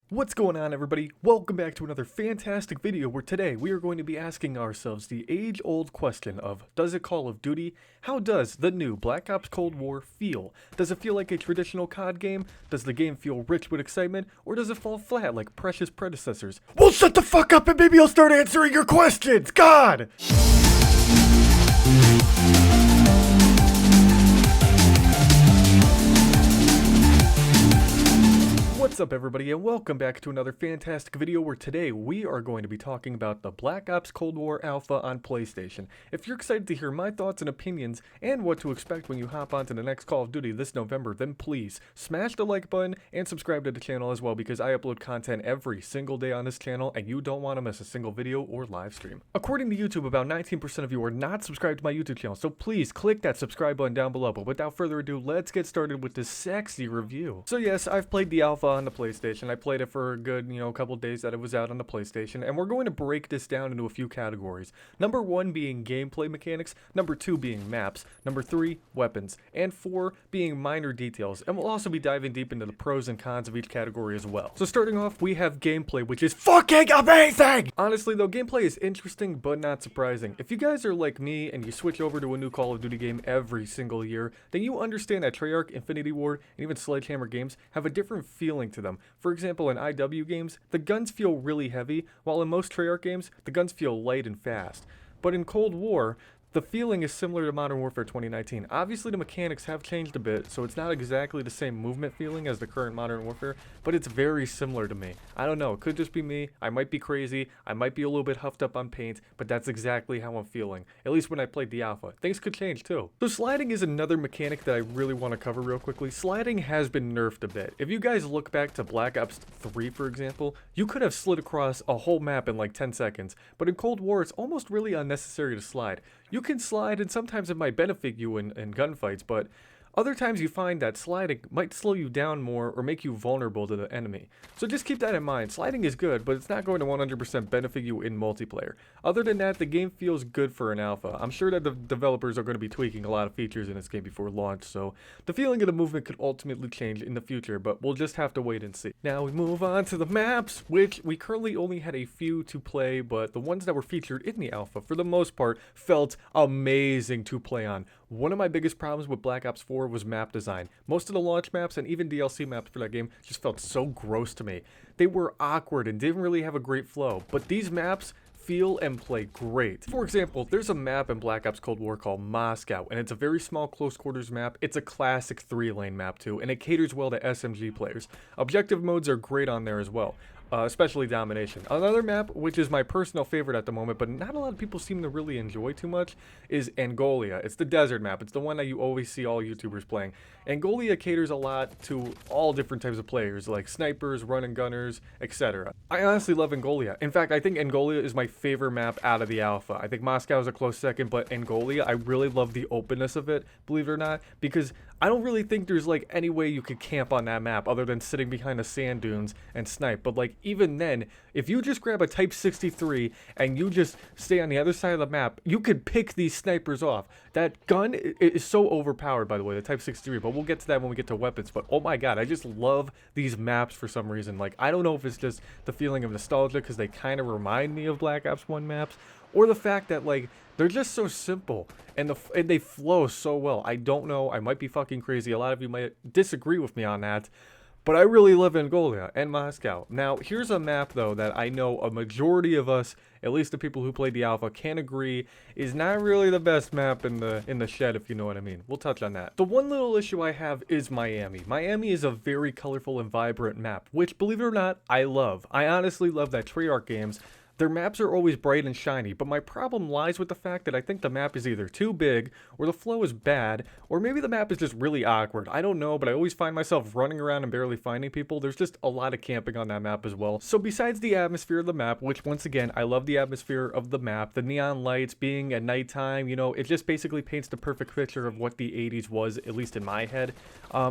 What's going on, everybody? Welcome back to another fantastic video where today we are going to be asking ourselves the age-old question of, does it Call of Duty? How does the new Black Ops Cold War feel? Does it feel like a traditional COD game? Does the game feel rich with excitement? Or does it fall flat like precious predecessors? Well, shut the fuck up and maybe I'll start answering your questions! God! What's up, everybody, and welcome back to another fantastic video where today we are going to be talking about the Black Ops Cold War Alpha on PlayStation. If you're excited to hear my thoughts and opinions and what to expect when you hop onto the next Call of Duty this November, then please smash the like button and subscribe to the channel as well, because I upload content every single day on this channel and you don't want to miss a single video or live stream. According to YouTube, about 19% of you are not subscribed to my YouTube channel, so please click that subscribe button down below. But without further ado, let's get started with this sexy review. So yes, I've played the Alpha on the PlayStation. I played it for a good, couple days that it was out on the PlayStation, and we're going to break this down into a few categories. Number 1 being gameplay mechanics, number 2 being maps, number 3 weapons, and 4 being minor details. And we'll also be diving deep into the pros and cons of each category as well. So starting off, we have gameplay, which is fucking amazing! Honestly though, gameplay is interesting but not surprising. If you guys are like me and you switch over to a new Call of Duty game every single year, then you understand that Treyarch, Infinity Ward, and even Sledgehammer games have a different feeling to them. For example, in IW games, the guns feel really heavy, while in most Treyarch games, the guns feel light and fast. But in Cold War, the feeling is similar to Modern Warfare 2019. Obviously, the mechanics have changed a bit, so it's not exactly the same movement feeling as the current Modern Warfare, but it's very similar to me. I don't know, it could just be me, I might be crazy, I might be a little bit huffed up on paint, but that's exactly how I'm feeling, at least when I played the Alpha. Things could change too. So sliding is another mechanic that I really want to cover real quickly. Sliding has been nerfed a bit. If you guys look back to Black Ops 3, for example, you could have slid across a whole map in like 10 seconds, but in Cold War, it's almost really unnecessary to slide. You can slide, and sometimes it might benefit you in gunfights, but other times you find that sliding might slow you down more or make you vulnerable to the enemy. So just keep that in mind. Sliding is good, but it's not going to 100% benefit you in multiplayer. Other than that, the game feels good for an alpha. I'm sure that the developers are going to be tweaking a lot of features in this game before launch, so the feeling of the movement could ultimately change in the future, but we'll just have to wait and see. Now we move on to the maps, which we currently only had a few to play, but the ones that were featured in the alpha, for the most part, felt amazing to play on. One of my biggest problems with Black Ops 4 was map design. Most of the launch maps and even DLC maps for that game just felt so gross to me. They were awkward and didn't really have a great flow, but these maps feel and play great. For example, there's a map in Black Ops Cold War called Moscow, and it's a very small close quarters map. It's a classic 3-lane map too, and it caters well to SMG players. Objective modes are great on there as well. Especially domination. Another map, which is my personal favorite at the moment, but not a lot of people seem to really enjoy too much, is Angolia. It's the desert map. It's the one that you always see all YouTubers playing. Angolia caters a lot to all different types of players, like snipers, run and gunners, etc. I honestly love Angolia. In fact, I think Angolia is my favorite map out of the alpha. I think Moscow is a close second, but Angolia, I really love the openness of it, believe it or not, because I don't really think there's like any way you could camp on that map other than sitting behind the sand dunes and snipe. But like even then, if you just grab a Type 63 and you just stay on the other side of the map, you could pick these snipers off. That gun is so overpowered, by the way, the Type 63, but we'll get to that when we get to weapons. But oh my god, I just love these maps for some reason. Like, I don't know if it's just the feeling of nostalgia because they kind of remind me of Black Ops 1 maps, or the fact that like they're just so simple and they flow so well. I don't know, I might be fucking crazy. A lot of you might disagree with me on that, but I really love Angolia and Moscow. Now, here's a map, though, that I know a majority of us, at least the people who played the alpha, can agree is not really the best map in the shed, if you know what I mean. We'll touch on that. The one little issue I have is Miami. Miami is a very colorful and vibrant map, which, believe it or not, I love. I honestly love that Treyarch games. Their maps are always bright and shiny, but my problem lies with the fact that I think the map is either too big, or the flow is bad, or maybe the map is just really awkward. I don't know, but I always find myself running around and barely finding people. There's just a lot of camping on that map as well. So besides the atmosphere of the map, which once again, I love the atmosphere of the map, the neon lights being at nighttime, it just basically paints the perfect picture of what the 80s was, at least in my head.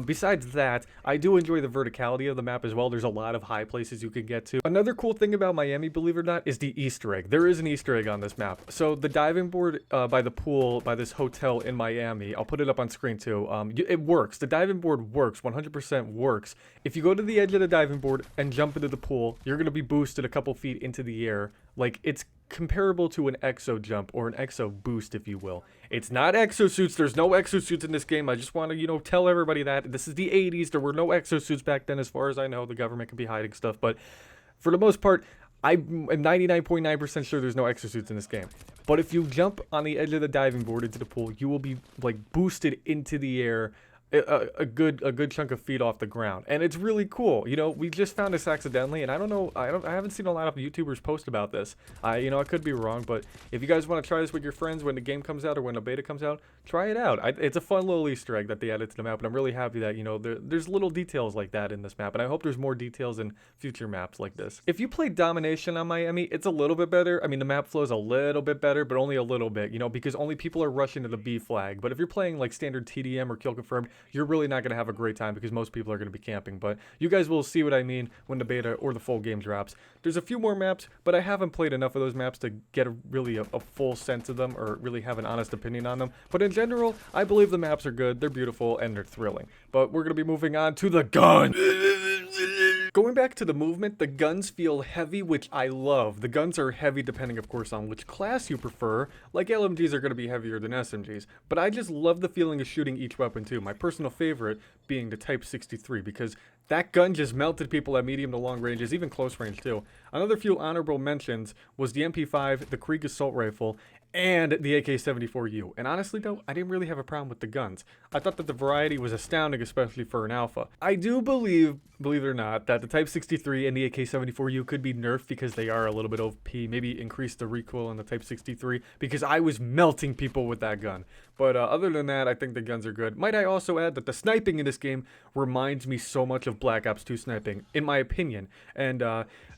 Besides that, I do enjoy the verticality of the map as well. There's a lot of high places you can get to. Another cool thing about Miami, believe it or not, is is the Easter egg. There is an Easter egg on this map. So the diving board by the pool, by this hotel in Miami, I'll put it up on screen too. It works. The diving board works, 100% works. If you go to the edge of the diving board and jump into the pool, you're going to be boosted a couple feet into the air. Like, it's comparable to an exo jump or an exo boost, if you will. It's not exosuits. There's no exosuits in this game. I just want to, tell everybody that. This is the 80s. There were no exosuits back then, as far as I know. The government could be hiding stuff, but for the most part, I'm 99.9% sure there's no exosuits in this game. But if you jump on the edge of the diving board into the pool, you will be, like, boosted into the air a good chunk of feet off the ground, and it's really cool. We just found this accidentally, and I don't know, I haven't seen a lot of YouTubers post about this. I could be wrong, but if you guys want to try this with your friends when the game comes out or when the beta comes out, try it out. It's a fun little Easter egg that they added to the map, and I'm really happy that there's little details like that in this map, and I hope there's more details in future maps like this. If you play Domination on Miami, it's a little bit better. I mean, the map flow is a little bit better, but only a little bit, because only people are rushing to the B flag. But if you're playing like standard TDM or Kill Confirmed, you're really not going to have a great time because most people are going to be camping. But you guys will see what I mean when the beta or the full game drops. There's a few more maps, but I haven't played enough of those maps to get really a full sense of them or really have an honest opinion on them. But in general, I believe the maps are good, they're beautiful, and they're thrilling. But we're going to be moving on to the gun. Going back to the movement, the guns feel heavy, which I love. The guns are heavy depending, of course, on which class you prefer. Like, LMGs are going to be heavier than SMGs. But I just love the feeling of shooting each weapon, too. My personal favorite being the Type 63, because that gun just melted people at medium to long ranges, even close range, too. Another few honorable mentions was the MP5, the Krieg Assault Rifle, and the AK-74U. And honestly, though, I didn't really have a problem with the guns. I thought that the variety was astounding, especially for an alpha. I do believe it or not, that the Type 63 and the AK-74U could be nerfed because they are a little bit OP. Maybe increase the recoil on the Type 63 because I was melting people with that gun. But other than that, I think the guns are good. Might I also add that the sniping in this game reminds me so much of Black Ops 2 sniping, in my opinion. And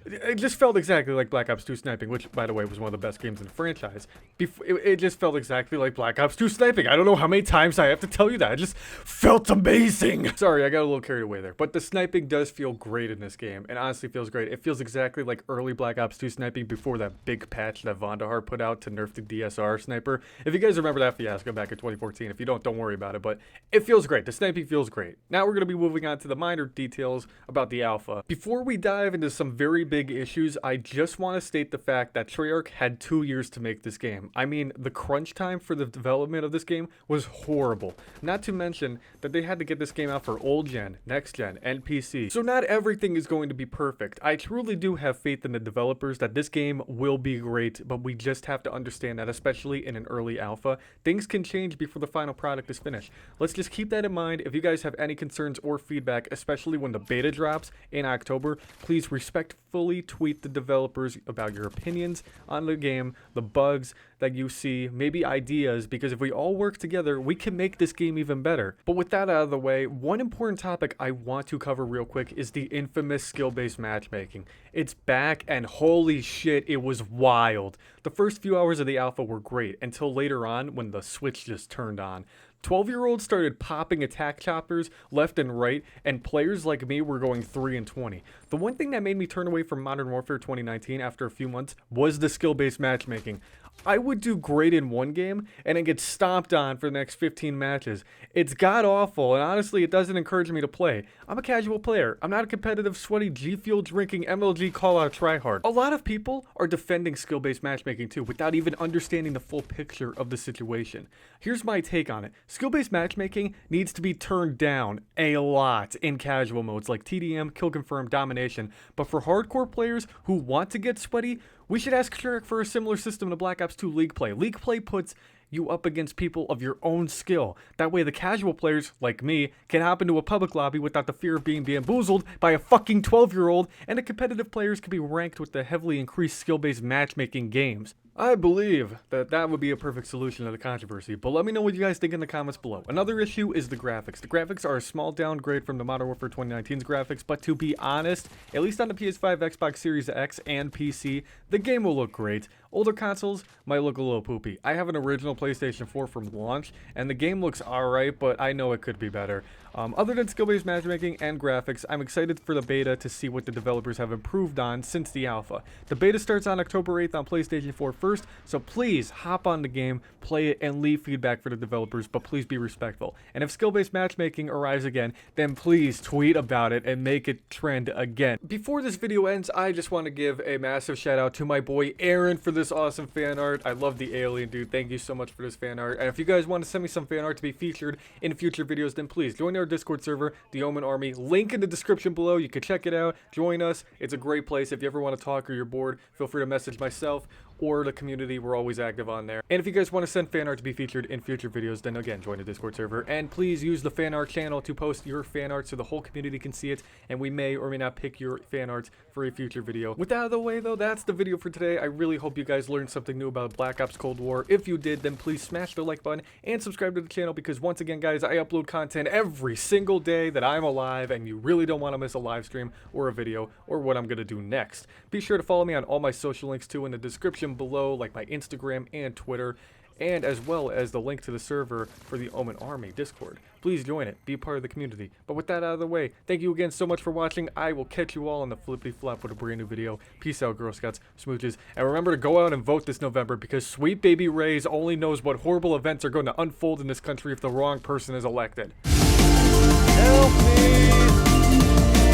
it just felt exactly like Black Ops 2 sniping, which, by the way, was one of the best games in the franchise. It just felt exactly like Black Ops 2 sniping. I don't know how many times I have to tell you that. It just felt amazing. Sorry, I got a little carried away there. But the sniping does feel great in this game. It honestly feels great. It feels exactly like early Black Ops 2 sniping before that big patch that Vandahar put out to nerf the DSR sniper. If you guys remember that fiasco back in 2014, if you don't worry about it. But it feels great. The sniping feels great. Now we're going to be moving on to the minor details about the alpha. Before we dive into some very big issues, I just want to state the fact that Treyarch had 2 years to make this game. I mean, the crunch time for the development of this game was horrible. Not to mention that they had to get this game out for old gen, next gen, and PC. So not everything is going to be perfect. I truly do have faith in the developers that this game will be great, but we just have to understand that, especially in an early alpha, things can change before the final product is finished. Let's just keep that in mind. If you guys have any concerns or feedback, especially when the beta drops in October, please respectfully tweet the developers about your opinions on the game, the bugs that you see, maybe ideas, because if we all work together, we can make this game even better. But with that out of the way, one important topic I want to cover real quick is the infamous skill-based matchmaking. It's back, and holy shit, it was wild. The first few hours of the alpha were great, until later on when the switch just turned on. 12-year-olds started popping attack choppers left and right, and players like me were going 3-20. The one thing that made me turn away from Modern Warfare 2019 after a few months was the skill-based matchmaking. I would do great in one game and then get stomped on for the next 15 matches. It's god-awful, and honestly, it doesn't encourage me to play. I'm a casual player. I'm not a competitive, sweaty, G-Fuel drinking, MLG call-out tryhard. A lot of people are defending skill-based matchmaking too, without even understanding the full picture of the situation. Here's my take on it. Skill-based matchmaking needs to be turned down a lot in casual modes like TDM, Kill Confirm, Domination. But for hardcore players who want to get sweaty, we should ask Treyarch for a similar system to Black Ops 2 League Play. League Play puts you up against people of your own skill. That way the casual players, like me, can hop into a public lobby without the fear of being bamboozled by a fucking 12-year-old, and the competitive players can be ranked with the heavily increased skill-based matchmaking games. I believe that would be a perfect solution to the controversy, but let me know what you guys think in the comments below. Another issue is the graphics. The graphics are a small downgrade from the Modern Warfare 2019's graphics, but to be honest, at least on the PS5, Xbox Series X, and PC, the game will look great. Older consoles might look a little poopy. I have an original PlayStation 4 from launch, and the game looks alright, but I know it could be better. Other than skill-based matchmaking and graphics, I'm excited for the beta to see what the developers have improved on since the alpha. The beta starts on October 8th on PlayStation 4 first, so please hop on the game, play it, and leave feedback for the developers, but please be respectful. And if skill-based matchmaking arrives again, then please tweet about it and make it trend again. Before this video ends, I just want to give a massive shout out to my boy Aaron for this awesome fan art. I love the alien, dude. Thank you so much for this fan art. And if you guys want to send me some fan art to be featured in future videos, then please join our Discord server, the Omen Army. Link in the description below. You can check it out. Join us. It's a great place. If you ever want to talk or you're bored, feel free to message myself or the community. We're always active on there. And if you guys want to send fan art to be featured in future videos, then again, join the Discord server. And please use the fan art channel to post your fan art so the whole community can see it, and we may or may not pick your fan art for a future video. With that out of the way though, that's the video for today. I really hope you guys learned something new about Black Ops Cold War. If you did, then please smash the like button and subscribe to the channel, because once again guys, I upload content every single day that I'm alive, and you really don't want to miss a live stream or a video or what I'm going to do next. Be sure to follow me on all my social links too in the description below, like my Instagram and Twitter, and as well as the link to the server for the Omen Army Discord. Please join it, be a part of the community. But with that out of the way, thank you again so much for watching. I will catch you all on the flippity flop with a brand new video. Peace out, Girl Scouts, smooches, and remember to go out and vote this November, because sweet baby Ray's only knows what horrible events are going to unfold in this country if the wrong person is elected. Help me!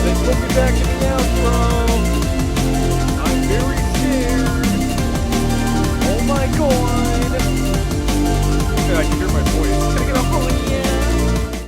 Let's look back at the outro!